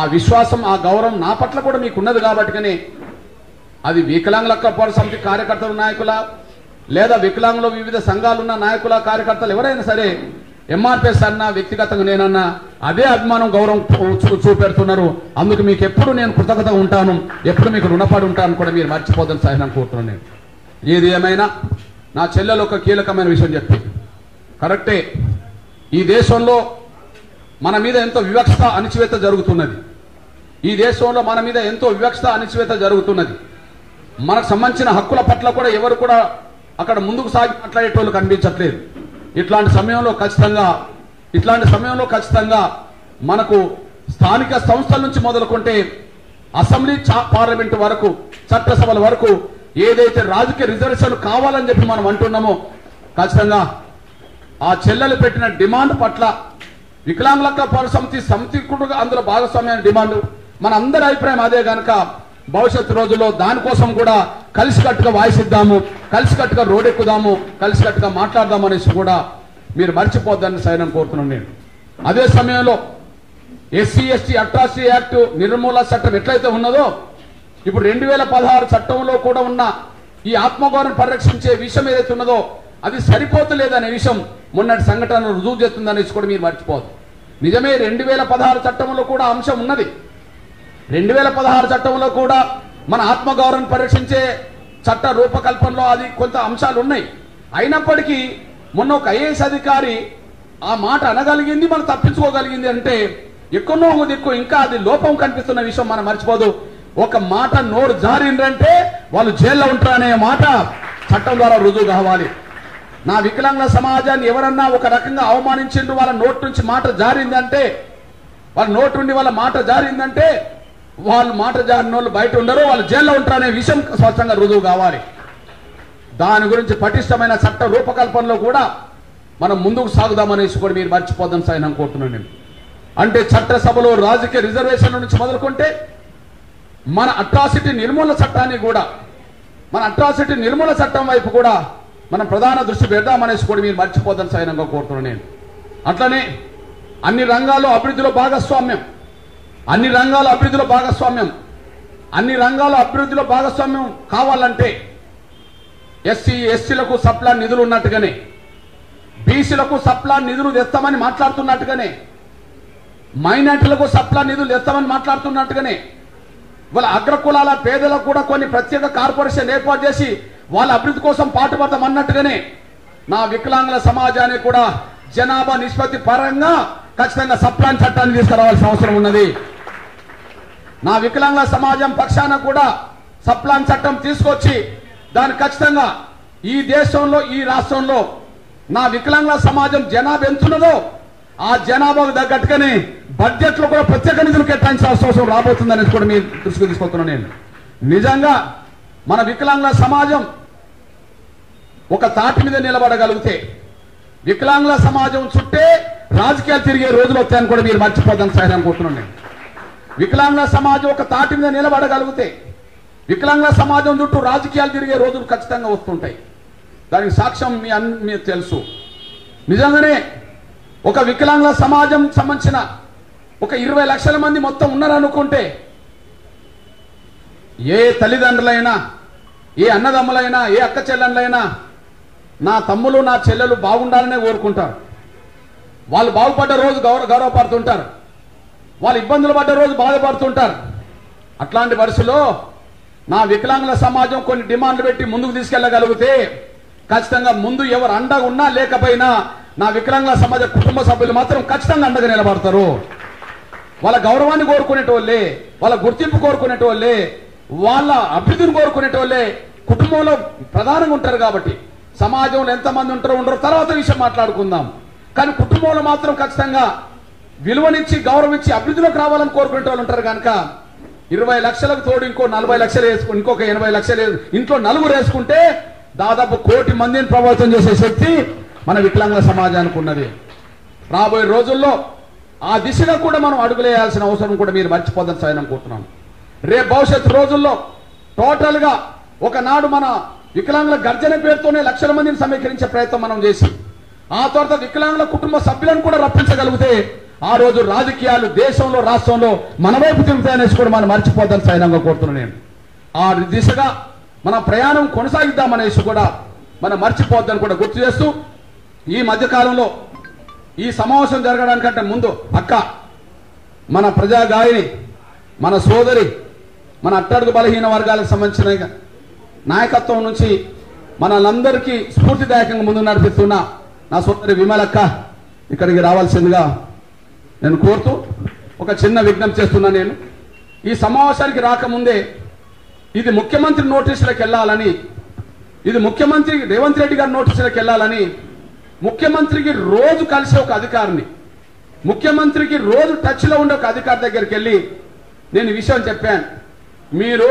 ఆ విశ్వాసం, ఆ గౌరవం నా పట్ల కూడా మీకు ఉన్నది కాబట్టి అది వికలాంగుల హక్కుల సమితి కార్యకర్తలు, నాయకుల, లేదా వికలాంగులు వివిధ సంఘాలున్న నాయకుల, కార్యకర్తలు ఎవరైనా సరే, ఎంఆర్పిఎస్ అన్నా, వ్యక్తిగతంగా నేనన్నా అదే అభిమానం, గౌరవం చూపెడుతున్నారు. అందుకు మీకు ఎప్పుడు నేను కృతజ్ఞత ఉంటాను, ఎప్పుడు మీకు రుణపడి ఉంటాను కూడా మీరు మర్చిపోదని సాయం కోరుతున్నాను. నేను ఏది ఏమైనా నా చెల్లెలు ఒక కీలకమైన విషయం చెప్పి కరెక్టే. ఈ దేశంలో మన మీద ఎంతో వివక్షత, అణచివేత జరుగుతున్నది. ఈ దేశంలో మన మీద ఎంతో వివక్షత, అణచివేత జరుగుతున్నది. మనకు సంబంధించిన హక్కుల పట్ల కూడా ఎవరు కూడా అక్కడ ముందుకు సాగి మాట్లాడేటోళ్ళు కనిపించట్లేదు. ఇట్లాంటి సమయంలో ఖచ్చితంగా మనకు స్థానిక సంస్థల నుంచి మొదలుకుంటే అసెంబ్లీ, పార్లమెంటు వరకు, చట్టసభల వరకు ఏదైతే రాజకీయ రిజర్వేషన్ కావాలని చెప్పి మనం అంటున్నామో ఖచ్చితంగా ఆ చెల్లెలు పెట్టిన డిమాండ్ పట్ల వికలాంగుల హక్కుల సమితి కూడా అందులో భాగస్వామ్యాన్ని డిమాండ్ మన అందరి అభిప్రాయం అదే కనుక భవిష్యత్తు రోజుల్లో దానికోసం కూడా కలిసికట్టుగా వాయిసిద్దాము, కలిసికట్టుగా రోడ్డెక్కుదాము, కలిసికట్టుగా మాట్లాడదాం అనేసి కూడా మీరు మర్చిపోద్దని సైనం కోరుతున్నాను. నేను అదే సమయంలో ఎస్సీ ఎస్టీ అట్రాసిటీ యాక్ట్ నిర్మూలన చట్టం ఎట్లయితే ఉన్నదో ఇప్పుడు 2016 చట్టంలో కూడా ఉన్న ఈ ఆత్మగౌరవం పరిరక్షించే విషయం ఏదైతే ఉన్నదో అది సరిపోతలేదనే విషయం మొన్నటి సంఘటనలు రుజువు చేస్తుందనేసి కూడా మీరు మర్చిపోదు. నిజమే, 2016 చట్టంలో కూడా అంశం ఉన్నది. 2016 చట్టంలో కూడా మన ఆత్మగౌరవం పరిరక్షించే చట్ట రూపకల్పనలో అది కొంత అంశాలు ఉన్నాయి. అయినప్పటికీ మొన్న ఒక ఐఏఎస్ అధికారి ఆ మాట అనగలిగింది, మనం తప్పించుకోగలిగింది అంటే ఎక్కడో దిక్కు ఇంకా అది లోపం కనిపిస్తున్న విషయం మనం మర్చిపోదు. ఒక మాట నోరు జారిందంటే వాళ్ళు జైల్లో ఉంటారనే మాట చట్టం ద్వారా రుజువు కావాలి. నా వికలాంగుల సమాజాన్ని ఎవరన్నా ఒక రకంగా అవమానించిండు, వాళ్ళ నోటు నుంచి మాట జారిందంటే, వాళ్ళ నోటు నుండి వాళ్ళ మాట జారిందంటే వాళ్ళు మాట జారిన వాళ్ళు బయట ఉండరు, వాళ్ళు జైల్లో ఉంటారనే విషయం స్పష్టంగా రుజువు కావాలి. దాని గురించి పటిష్టమైన చట్ట రూపకల్పనలో కూడా మనం ముందుకు సాగుదామనేసి కూడా మీరు మర్చిపోద్దని సైన్ కోరుతున్నాను నేను. అంటే చట్టసభలో రాజకీయ రిజర్వేషన్ల నుంచి మొదలుకుంటే మన అట్రాసిటీ నిర్మూలన చట్టాన్ని కూడా, మన అట్రాసిటీ నిర్మూలన చట్టం వైపు కూడా మనం ప్రధాన దృష్టి పెడదామనేసి కూడా మీరు మర్చిపోద్దని సైనంగా కోరుతున్నాను నేను. అట్లనే అన్ని రంగాల్లో అభివృద్ధిలో భాగస్వామ్యం, అన్ని రంగాల అభివృద్ధిలో భాగస్వామ్యం కావాలంటే ఎస్సీ ఎస్టీలకు సప్లా నిధులు ఉన్నట్టుగానే, బీసీలకు సప్లా నిధులు తెస్తామని మాట్లాడుతున్నట్టుగానే, మైనార్టీలకు సప్లా నిధులు తెస్తామని మాట్లాడుతున్నట్టుగానే, వాళ్ళ అగ్రకులాల పేదలకు కూడా కొన్ని ప్రత్యేక కార్పొరేషన్ ఏర్పాటు చేసి వాళ్ళ అభివృద్ధి కోసం పాటుపడతామన్నట్టుగానే నా వికలాంగుల సమాజానికి కూడా జనాభా నిష్పత్తి పరంగా ఖచ్చితంగా సప్లాన్ చట్టాన్ని తీసుకురావాల్సిన అవసరం ఉన్నది. నా వికలాంగుల సమాజం పక్షాన కూడా సప్లాన్ చట్టం తీసుకొచ్చి దాన్ని ఖచ్చితంగా ఈ దేశంలో, ఈ రాష్ట్రంలో నా వికలాంగుల సమాజం జనాభా ఎంతున్నదో ఆ జనాభాకు తగ్గట్టుగానే బడ్జెట్ లో కూడా ప్రత్యేక నిధులు కేటాయించాల్సిన అవసరం రాబోతుందనేది కూడా మీ దృష్టికి తీసుకొస్తున్నాను నేను. నిజంగా మన వికలాంగుల సమాజం ఒక తాటి మీద నిలబడగలిగితే, వికలాంగుల సమాజం చుట్టే రాజకీయాలు తిరిగే రోజులు వస్తాయని కూడా మీరు మర్చిపోద్దని సహాయం కోరుతున్నాను నేను. వికలాంగుల సమాజం ఒక తాటి మీద నిలబడగలిగితే, వికలాంగుల సమాజం చుట్టూ రాజకీయాలు తిరిగే రోజులు ఖచ్చితంగా వస్తుంటాయి. దానికి సాక్ష్యం మీకు తెలుసు. నిజంగానే ఒక వికలాంగుల సమాజం సంబంధించిన ఒక 20 లక్షల మంది మొత్తం ఉన్నారనుకుంటే ఏ తల్లిదండ్రులైనా, ఏ అన్నదమ్ములైనా, ఏ అక్క చెల్లెళ్ళైనా నా తమ్ములు నా చెల్లెలు బాగుండాలనే కోరుకుంటారు. వాళ్ళు బాగుపడ్డ రోజు గౌరవపడుతుంటారు, వాళ్ళు ఇబ్బందులు పడ్డ రోజు బాధపడుతుంటారు. అట్లాంటి పరిస్థితుల్లో నా వికలాంగుల సమాజం కొన్ని డిమాండ్లు పెట్టి ముందుకు తీసుకెళ్లగలిగితే ఖచ్చితంగా ముందు ఎవరు అండగా ఉన్నా లేకపోయినా నా వికలాంగుల సమాజ కుటుంబ సభ్యులు మాత్రం ఖచ్చితంగా అండగా నిలబడతారు. వాళ్ళ గౌరవాన్ని కోరుకునేటోళ్ళే, వాళ్ళ గుర్తింపు కోరుకునేటోళ్ళే, వాళ్ళ అభివృద్ధిని కోరుకునేటోళ్ళే కుటుంబంలో ప్రధానంగా ఉంటారు. కాబట్టి సమాజంలో ఎంతమంది ఉంటారో ఉండరో తర్వాత విషయం మాట్లాడుకుందాం. కానీ కుటుంబంలో మాత్రం ఖచ్చితంగా విలువనిచ్చి గౌరవించి అభివృద్ధిలోకి రావాలని కోరుకునే వాళ్ళు ఉంటారు కనుక 20 లక్షలకు తోడు ఇంకో 40 లక్షలు వేసుకుని ఇంకొక 80 లక్షలు ఇంట్లో నలుగురు వేసుకుంటే దాదాపు 1 కోటి మందిని ప్రభావితం చేసే శక్తి మన వికలాంగుల సమాజానికి ఉన్నది. రాబోయే రోజుల్లో ఆ దిశగా కూడా మనం అడుగులేయాల్సిన అవసరం కూడా మీరు మర్చిపోదని సాయం కోరుతున్నాను. రేపు భవిష్యత్తు రోజుల్లో టోటల్గా ఒకనాడు మన వికలాంగుల గర్జన పేరుతోనే లక్షల మందిని సమీకరించే ప్రయత్నం మనం చేసి ఆ తర్వాత వికలాంగుల కుటుంబ సభ్యులను కూడా రప్పించగలిగితే ఆ రోజు రాజకీయాలు దేశంలో రాష్ట్రంలో మన వైపు తిరుగుతాయనేసి కూడా మనం మర్చిపోద్దని సైనంగా కోరుతున్నాను. నేను ఆ దిశగా మన ప్రయాణం కొనసాగిద్దామనేసి కూడా మనం మర్చిపోద్దని కూడా గుర్తు చేస్తూ ఈ మధ్యకాలంలో ఈ సమావేశం జరగడానికంటే ముందు అక్క మన ప్రజాగాయని మన సోదరి మన అట్టడుగు బలహీన వర్గాలకు సంబంధించిన నాయకత్వం నుంచి మనందరికీ స్ఫూర్తిదాయకంగా ముందు నడిపిస్తున్న నా సోదరి విమలక్క ఇక్కడికి రావాల్సిందిగా నేను కోరుతూ ఒక చిన్న విజ్ఞప్తి చేస్తున్నా. నేను ఈ సమావేశానికి రాకముందే ఇది ముఖ్యమంత్రి నోటీసులకు వెళ్ళాలని, ఇది ముఖ్యమంత్రి రేవంత్ రెడ్డి గారి నోటీసులకు వెళ్ళాలని ముఖ్యమంత్రికి రోజు కలిసే ఒక అధికారిని, ముఖ్యమంత్రికి రోజు టచ్లో ఉండే ఒక అధికారి దగ్గరికి వెళ్ళి నేను ఈ విషయం చెప్పాను. మీరు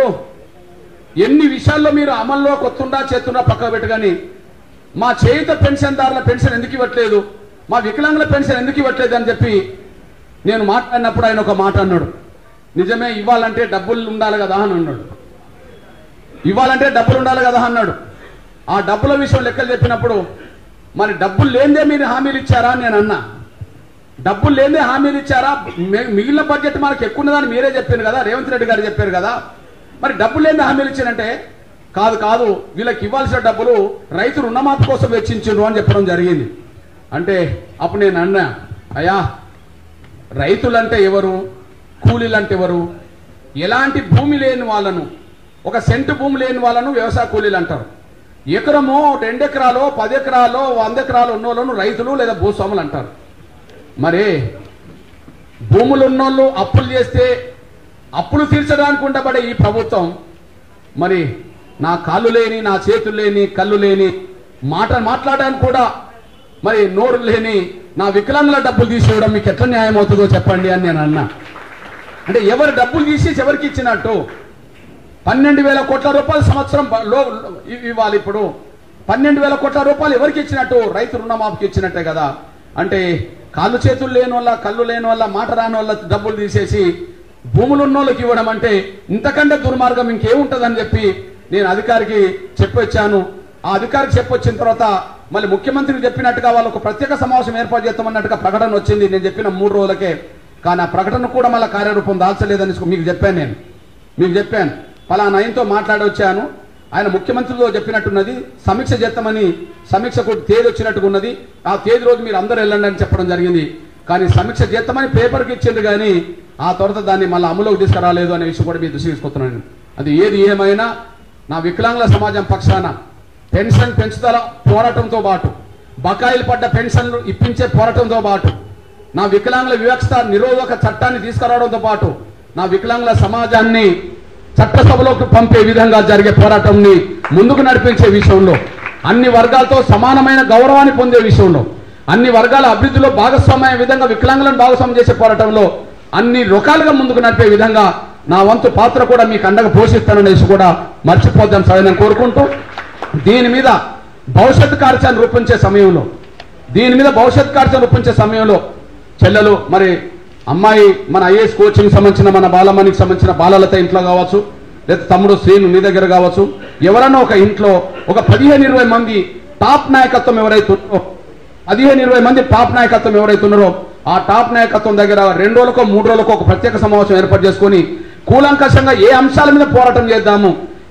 ఎన్ని విషయాల్లో మీరు అమల్లోకి వస్తుండా చేస్తుండా పక్కకు పెట్టగాని మా చేయుత పెన్షన్దారుల పెన్షన్ ఎందుకు ఇవ్వట్లేదు, మా వికలాంగుల పెన్షన్ ఎందుకు ఇవ్వట్లేదు అని చెప్పి నేను మాట్లాడినప్పుడు ఆయన ఒక మాట అన్నాడు. నిజమే, ఇవ్వాలంటే డబ్బులు ఉండాలి కదా అని అన్నాడు. ఇవ్వాలంటే డబ్బులు ఉండాలి కదా అన్నాడు. ఆ డబ్బుల విషయం లెక్కలు చెప్పినప్పుడు మరి డబ్బులు లేదే మీరు హామీలు ఇచ్చారా అని నేను అన్నా. డబ్బులు లేదే హామీలు ఇచ్చారా, మిగిలిన బడ్జెట్ మనకు ఎక్కువ ఉన్నదని మీరే చెప్పారు కదా, రేవంత్ రెడ్డి గారు చెప్పారు కదా, మరి డబ్బులు లేదే హామీలు ఇచ్చారంటే కాదు కాదు వీళ్ళకి ఇవ్వాల్సిన డబ్బులు రైతు రుణమాఫీ కోసం వెచ్చించు అని చెప్పడం జరిగింది. అంటే అప్పుడు నేను అన్నా, అయ్యా రైతులంటే ఎవరు, కూలీలంటే ఎవరు, ఎలాంటి భూమి లేని వాళ్ళను, ఒక సెంటు భూమి లేని వాళ్ళను వ్యవసాయ కూలీలు అంటారు. ఎకరమో 2 ఎకరాలో 10 ఎకరాలో 100 ఎకరాలు ఉన్నోళ్ళను రైతులు లేదా భూస్వాములు అంటారు. మరి భూములు ఉన్నోళ్ళు అప్పులు చేస్తే అప్పులు తీర్చడానికి ఉండబడే ఈ ప్రభుత్వం మరి నా కాళ్ళు లేని, నా చేతులు లేని, కళ్ళు లేని, మాట్లాడడానికి కూడా మరి నోరు లేని నా వికలాంగుల డబ్బులు తీసేయడం మీకు ఎట్లా న్యాయం అవుతుందో చెప్పండి అని నేను అన్నా. అంటే ఎవరు డబ్బులు తీసేసి ఎవరికి ఇచ్చినట్టు? 12,000 కోట్ల రూపాయలు సంవత్సరం ఇవ్వాలి. ఇప్పుడు 12,000 కోట్ల రూపాయలు ఎవరికి ఇచ్చినట్టు? రైతు రుణమాఫీకి ఇచ్చినట్టే కదా. అంటే కాళ్ళు చేతులు లేని వాళ్ళ, కళ్ళు లేని వాళ్ళ, మాట రాని వాళ్ళ డబ్బులు తీసేసి భూములు ఉన్న వాళ్ళకి ఇవ్వడం అంటే ఇంతకంటే దుర్మార్గం ఇంకేముంటుందని చెప్పి నేను అధికారికి చెప్పొచ్చాను. ఆ అధికారికి చెప్పొచ్చిన తర్వాత మళ్ళీ ముఖ్యమంత్రికి చెప్పినట్టుగా వాళ్ళు ఒక ప్రత్యేక సమావేశం ఏర్పాటు చేస్తామన్నట్టుగా ప్రకటన వచ్చింది. నేను చెప్పిన 3 రోజులకే. కానీ ఆ ప్రకటన కూడా మళ్ళీ కార్యరూపం దాల్చలేదని మీకు చెప్పాను. నేను మీకు చెప్పాను, ఫలానా ఆయనతో మాట్లాడి వచ్చాను, ఆయన ముఖ్యమంత్రితో చెప్పినట్టున్నది, సమీక్ష చేస్తామని సమీక్షకు తేదీ వచ్చినట్టుగా ఉన్నది, ఆ తేదీ రోజు మీరు అందరూ వెళ్ళండి అని చెప్పడం జరిగింది. కానీ సమీక్ష చేస్తామని పేపర్కి ఇచ్చింది కానీ ఆ తర్వాత దాన్ని మళ్ళీ అమలులోకి తీసుకురాలేదు అనే విషయం కూడా మీరు దృష్టి తీసుకొస్తున్నాను. అది ఏది ఏమైనా నా వికలాంగుల సమాజం పక్షాన పెన్షన్ పెంచుదల పోరాటంతో పాటు, బకాయిలు పడ్డ పెన్షన్లు ఇప్పించే పోరాటంతో పాటు, నా వికలాంగుల వివక్ష నిరోధక చట్టాన్ని తీసుకురావడంతో పాటు, నా వికలాంగుల సమాజాన్ని చట్టసభలోకి పంపే విధంగా జరిగే పోరాటంని ముందుకు నడిపించే విషయంలో, అన్ని వర్గాలతో సమానమైన గౌరవాన్ని పొందే విషయంలో, అన్ని వర్గాల అభివృద్ధిలో భాగస్వామ్య విధంగా వికలాంగులను భాగస్వామ్యం చేసే పోరాటంలో అన్ని రకాలుగా ముందుకు నడిపే విధంగా నా వంతు పాత్ర కూడా మీకు అండగా పోషిస్తాననేసి కూడా మర్చిపోద్దాం సరైన కోరుకుంటూ, దీని మీద భవిష్యత్ కార్యాచరణ రూపొందించే సమయంలో చెల్లెలు మరి అమ్మాయి మన ఐఏఎస్ కోచింగ్ సంబంధించిన మన బాలమణికి సంబంధించిన బాలలత ఇంట్లో కావచ్చు, లేదా తమ్ముడు శ్రీను నీ దగ్గర కావచ్చు, ఎవరన్నా ఒక ఇంట్లో ఒక 15-20 మంది టాప్ నాయకత్వం ఎవరైతున్నారో, 15-20 మంది టాప్ నాయకత్వం ఎవరైతున్నారో ఆ టాప్ నాయకత్వం దగ్గర 2 రోజులకో 3 రోజులకో ఒక ప్రత్యేక సమావేశం ఏర్పాటు చేసుకొని కూలంకషంగా ఏ అంశాల మీద పోరాటం చేద్దాము,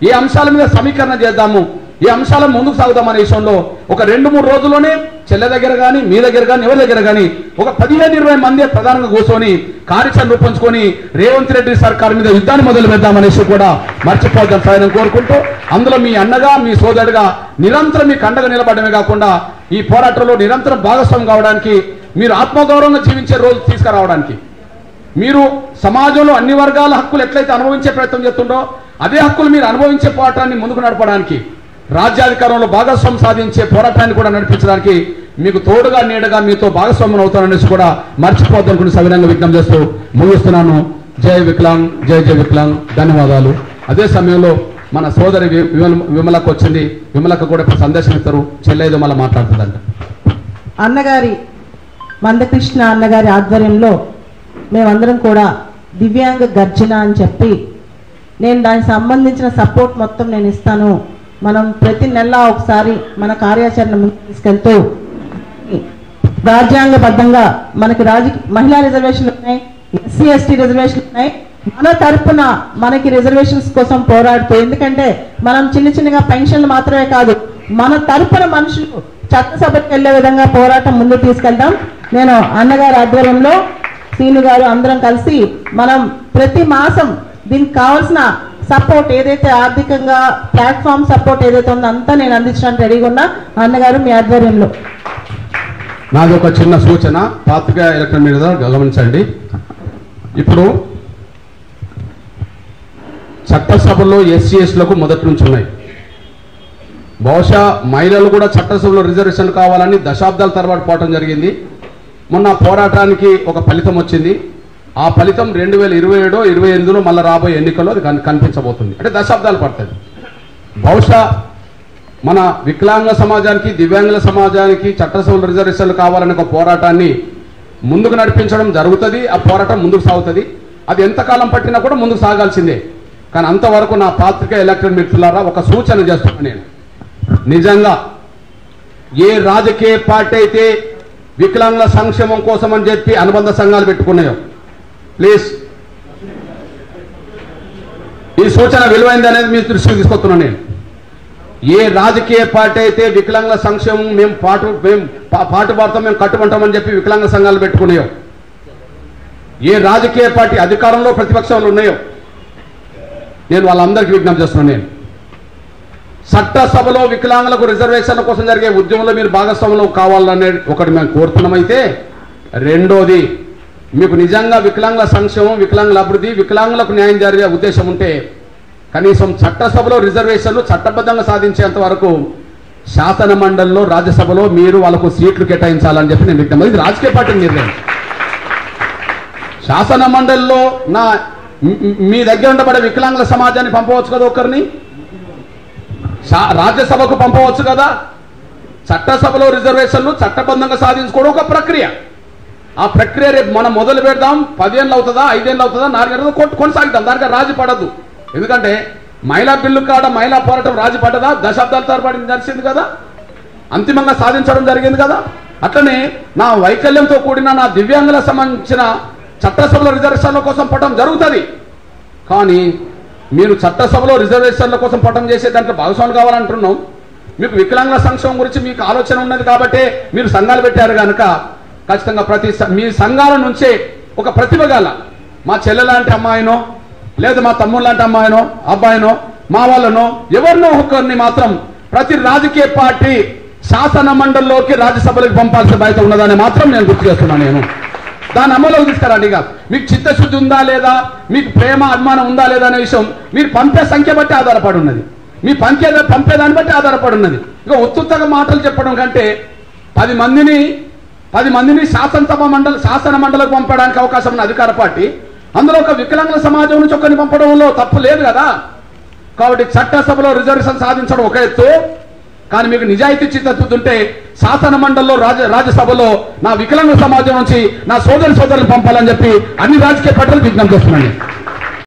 ఏ అంశాల మీద సమీకరణ చేద్దాము, ఈ అంశాలను ముందుకు సాగుదామనే విషయంలో ఒక 2-3 రోజుల్లోనే చెల్లె దగ్గర కానీ మీ దగ్గర కానీ ఎవరి దగ్గర కానీ ఒక 15-20 మంది ప్రధానంగా కూర్చొని కార్యాచరణ రూపొంచుకొని రేవంత్ రెడ్డి సర్కార్ మీద యుద్ధాన్ని మొదలు పెడదామనేసి కూడా మర్చిపోద్దాం సాయం కోరుకుంటూ, అందులో మీ అన్నగా మీ సోదరుడిగా నిరంతరం మీకు అండగా నిలబడమే కాకుండా ఈ పోరాటంలో నిరంతరం భాగస్వామి కావడానికి, మీరు ఆత్మగౌరవంగా జీవించే రోజు తీసుకురావడానికి, మీరు సమాజంలో అన్ని వర్గాల హక్కులు ఎట్లయితే అనుభవించే ప్రయత్నం చేస్తుండో అదే హక్కులు మీరు అనుభవించే పోరాటాన్ని ముందుకు నడపడానికి, రాజ్యాధికారంలో భాగస్వామ్యం సాధించే పోరాటాన్ని కూడా నడిపించడానికి మీకు తోడుగా నీడగా మీతో భాగస్వామ్యం అవుతాననేసి కూడా మర్చిపోద్దనుకుని సవినంగా విజ్ఞప్తి చేస్తూ ముగిస్తున్నాను. జై వికలాంగ్, జై జై వికలాంగ్. ధన్యవాదాలు. అదే సమయంలో మన సోదరి విమలకు వచ్చింది. విమలకు కూడా ఇప్పుడు సందేశం ఇస్తారు. చెల్లేదో మళ్ళీ మాట్లాడుతుందంట. అన్నగారి మందకృష్ణ అన్నగారి ఆధ్వర్యంలో మేమందరం కూడా దివ్యాంగ గర్జన అని చెప్పి నేను దానికి సంబంధించిన సపోర్ట్ మొత్తం నేను ఇస్తాను. మనం ప్రతి నెల ఒకసారి మన కార్యాచరణ ముందుకు తీసుకెళ్తూ రాజ్యాంగబద్ధంగా మనకి మహిళా రిజర్వేషన్లు ఉన్నాయి, ఎస్సీ ఎస్టీ రిజర్వేషన్లు ఉన్నాయి. మన తరపున మనకి రిజర్వేషన్స్ కోసం పోరాడుతూ, ఎందుకంటే మనం చిన్నగా పెన్షన్లు మాత్రమే కాదు, మన తరపున మనుషులు చట్టసభకు వెళ్లే విధంగా పోరాటం ముందుకు తీసుకెళ్తాం. నేను అన్నగారి ఆధ్వర్యంలో సీను గారు అందరం కలిసి మనం ప్రతి మాసం దీనికి కావాల్సిన సపోర్ట్ ఏదైతే ఆర్థికంగా ప్లాట్ఫామ్ సపోర్ట్ ఏదైతే ఉందో అంతా నేను అందించడానికి రెడీగా ఉన్నా. అన్నగారు మీ ఆధ్వర్యంలో. నాది ఒక చిన్న సూచన, పాత్రికా ఎలక్ట్రానిక్ మీద గమనించండి. ఇప్పుడు చట్టసభలో ఎస్సీ ఎస్టీలకు మొదటి నుంచి ఉన్నాయి. బహుశా మహిళలు కూడా చట్టసభలో రిజర్వేషన్ కావాలని దశాబ్దాల తరబడి పోవటం జరిగింది. మొన్న పోరాటానికి ఒక ఫలితం వచ్చింది. ఆ ఫలితం 2027-28లో మళ్ళీ రాబోయే ఎన్నికల్లో అది కనిపించబోతుంది. అంటే దశాబ్దాలు పడుతుంది. బహుశా మన వికలాంగ సమాజానికి, దివ్యాంగుల సమాజానికి చట్టసభలో రిజర్వేషన్లు కావాలనే ఒక పోరాటాన్ని ముందుకు నడిపించడం జరుగుతుంది. ఆ పోరాటం ముందుకు సాగుతుంది. అది ఎంతకాలం పట్టినా కూడా ముందుకు సాగాల్సిందే. కానీ అంతవరకు నా పాత్రికా ఎలక్ట్రానిక్ మిత్రులారా ఒక సూచన చేస్తున్నాను. నేను నిజంగా ఏ రాజకీయ పార్టీ అయితే వికలాంగుల సంక్షేమం కోసం అని చెప్పి అనుబంధ సంఘాలు పెట్టుకున్నాయో, ప్లీజ్ ఈ సూచన విలువైంది అనేది మీ దృష్టికి తీసుకొస్తున్నాను. నేను ఏ రాజకీయ పార్టీ అయితే వికలాంగుల సంక్షేమం మేము పాటుపడతాం, మేము కట్టుకుంటామని చెప్పి వికలాంగ సంఘాలు పెట్టుకున్నాయో, ఏ రాజకీయ పార్టీ అధికారంలో ప్రతిపక్షంలో ఉన్నాయో, నేను వాళ్ళందరికీ విజ్ఞప్తి చేస్తున్నాను. నేను చట్టసభలో వికలాంగులకు రిజర్వేషన్ల కోసం జరిగే ఉద్యమంలో మీరు భాగస్వాములు కావాలనే ఒకటి మేము కోరుతున్నామైతే, రెండోది మీకు నిజంగా వికలాంగుల సంక్షేమం, వికలాంగుల అభివృద్ధి, వికలాంగులకు న్యాయం జరిగే ఉద్దేశం ఉంటే కనీసం చట్టసభలో రిజర్వేషన్లు చట్టబద్ధంగా సాధించేంత వరకు శాసన మండలిలో, రాజ్యసభలో మీరు వాళ్ళకు సీట్లు కేటాయించాలని చెప్పి నేను విజ్ఞప్తి. ఇది రాజకీయ పార్టీ నిర్ణయం. శాసన మండలిలో మీ దగ్గర ఉండబడే వికలాంగుల సమాజాన్ని పంపవచ్చు కదా, ఒకరిని రాజ్యసభకు పంపవచ్చు కదా. చట్టసభలో రిజర్వేషన్లు చట్టబద్ధంగా సాధించుకోవడం ఒక ప్రక్రియ. ఆ ప్రక్రియ రేపు మనం మొదలు పెడదాం. 10 ఏళ్ళు అవుతుందా, 5 ఏళ్ళు అవుతుందా, 4 ఏళ్ళు కొనసాగిద్దాం. దానికి రాజీ పడద్దు. ఎందుకంటే మహిళా బిల్లు కాడ మహిళా పోరాటం రాజీ పడ్డదా? దశాబ్దాల తరబడి నడిచింది కదా, అంతిమంగా సాధించడం జరిగింది కదా. అట్లనే నా వైకల్యంతో కూడిన నా దివ్యాంగులకు సంబంధించిన చట్టసభలో రిజర్వేషన్ల కోసం పట్టడం జరుగుతుంది. కానీ మీరు చట్టసభలో రిజర్వేషన్ల కోసం పట్టం చేసే దాంట్లో భాగస్వాములు కావాలంటున్నాం. మీకు వికలాంగుల సంక్షేమం గురించి మీకు ఆలోచన ఉన్నది కాబట్టి మీరు సంఘాలు పెట్టారు కనుక ఖచ్చితంగా మీ సంఘాల నుంచే ఒక ప్రతిభ గల మా చెల్లె లాంటి అమ్మాయినో, లేదా మా తమ్ముడు లాంటి అమ్మాయినో, అబ్బాయినో, మా వాళ్ళనో, ఎవరినో ఒకరిని మాత్రం ప్రతి రాజకీయ పార్టీ శాసన మండలిలోకి, రాజ్యసభలోకి పంపాల్సిన బాధ్యత ఉన్నదని మాత్రం నేను గుర్తు చేస్తున్నాను. నేను దాన్ని అమలులోకి తీసుకురండి. ఇక మీకు చిత్తశుద్ధి ఉందా లేదా, మీకు ప్రేమ అభిమానం ఉందా లేదా అనే విషయం మీరు పంపే సంఖ్య బట్టి ఆధారపడి ఉన్నది. మీ పంపేదాన్ని బట్టి ఆధారపడి ఉన్నది. ఇక ఉత్తుత్తగా మాటలు చెప్పడం కంటే 10 మందిని శాసన మండలికి పంపడానికి అవకాశం ఉన్న అధికార పార్టీ, అందులో ఒక వికలాంగుల సమాజం నుంచి ఒకరిని పంపడంలో తప్పు లేదు కదా. కాబట్టి చట్టసభలో రిజర్వేషన్ సాధించడం ఒక ఎత్తు, కానీ మీకు నిజాయితీ చిత్తశుద్ధి ఉంటే శాసన మండలిలో, రాజ్యసభలో నా వికలాంగ సమాజం నుంచి నా సోదరులను పంపాలని చెప్పి అన్ని రాజకీయ పార్టీలకు విజ్ఞప్తి చేస్తున్నాను.